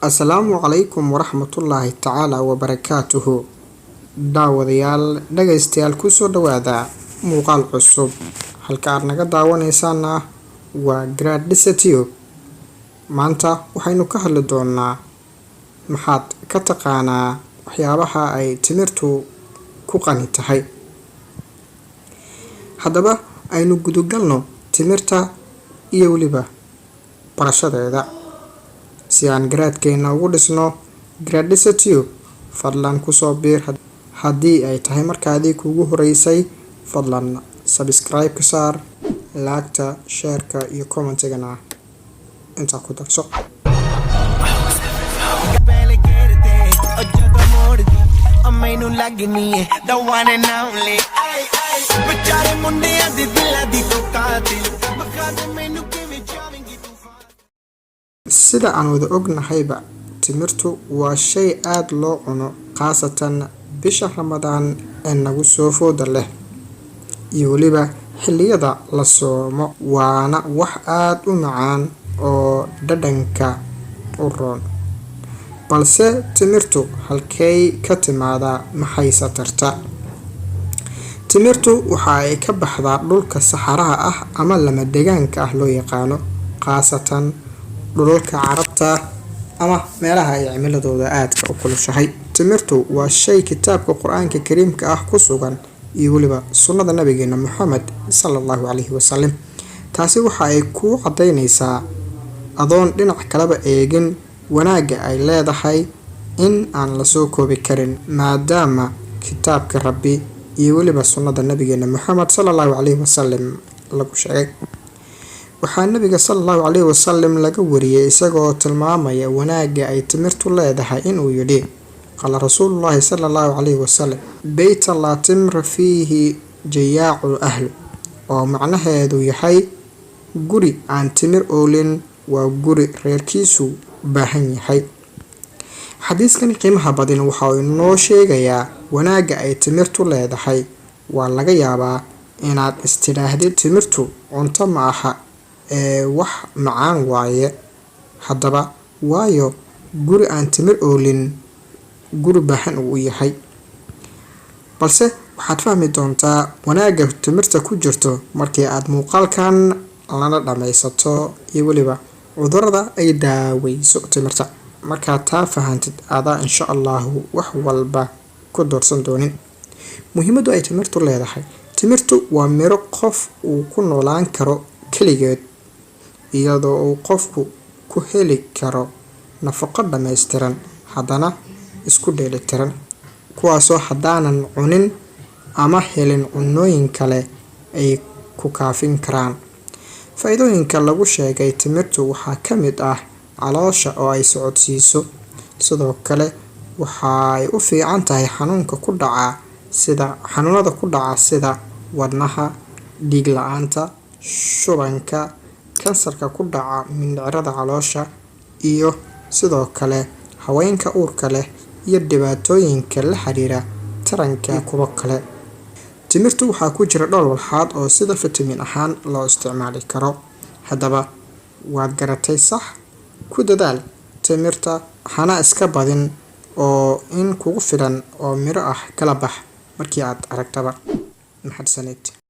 Asalaamu calaykum waraxmatullaahi tacaala wabarakaatuhu. Daawadayaal dhagaystayaal kusoo dhawaada muuqaal cusub. Halka aad naga daawanaysaana waa Gradisatube. Maanta waxaynu ka hadli doonaa maxaad ka taqaanaa waxyaabaha ay timirtu ku qani tahay. Haddaba aynu gudagalno timirta iyo weliba barashadeeda. Si aan garaadkeena ugu dhisno Gradisatube, fadlan kusoo biir haddii ay tahay markaadii kuugu horeysay. Fadlan subscribe ka saar, laagta, shareka iyo commentigana inta ku darso. Sida aan wada ognahayba, timirtu waa shay aad loo cuno, khaasatan bisha Ramadaan ee nagu soo fooda leh iyo weliba xilliyada la soomo. Waana wax aad u macaan oo dhadhanka u roon. Balse timirtu halkay ka timaadaa, maxayse tartaa? Timirtu waxa ay ka baxdaa dhulka saxaraha ah ama lama deegaanka ah loo yaqaano, khaasatan dhulalka Carabta ama meelaha ay cimiladooda aadka u kulushahay. Timirtu waa shay kitaabka Qur'aanka Kariimka ah ku sugan iyo weliba sunnada nabigeena Muhammad sallallahu calayhi wasallam. Taasi waxa ay ku cadaynaysaa adoon dhinac kaleba eegin wanaagga ay leedahay in aan la soo koobi karin, maadaama kitaabka Rabbi iyo weliba sunnada nabigeena Muhammad sallallahu calayhi wasallam lagu sheegay. Waxaa nabiga sallallahu calayhi wasallam laga wariyay isagoo tilmaamaya wanaagga ay timirtu leedahay inuu yidhi: qala rasuulullaahi sallallahu calayhi wasallam, bayta laa timra fiihi jayaacu ahlu, oo macnaheedu yahay guri aan timir oolin waa guri reerkiisu baahan yahay. Xadiiskan qiimaha badan waxa uu inoo sheegayaa wanaagga ay timirtu leedahay. Waa laga yaabaa inaad istidhaahdid timirtu cunto ma aha ee wax macaan waaye. Haddaba waayo guri aan timir oolin guri baahan uu yahay? Balse waxaad fahmi doontaa wanaagga timirta ku jirto markii aad muuqaalkan lana dhammaysato iyo weliba cudurrada ay daaweyso timirta. Markaad taa fahantid, adaa insha Allahu wax walba ku doorsan doonin. Muhiimaddu ay timirtu leedahay: timirtu waa miro qof uu ku noolaan karo keligeed, iyadoo uu qofku ku heli karo nafaqo dhammaystiran haddana isku dheelitiran, kuwaasoo haddaanan cunin ama helin cunnooyin kale ay ku kaafin karaan. Faa'iidooyinka lagu sheegay timirtu waxaa ka mid ah caloosha oo ay socodsiiso. Sidoo kale waxay u fiican tahay xanuunada ku dhaca sida wadnaha, dhiig la'aanta, shubanka, kansarka ku dhaca mindhicirada caloosha, iyo sidoo kale haweenka uurka leh iyo dhibaatooyinka la xiriira taranka iyo kuwo kale. Timirtu waxaa ku jira dhowr walxood oo sida fitamiin ahaan loo isticmaali karo. Haddaba waad garatay sax? Ku dadaal timirta, hana iska badin, oo in kugu filan oo miro ah kala bax markii aad aragtaba. Mahadsanid.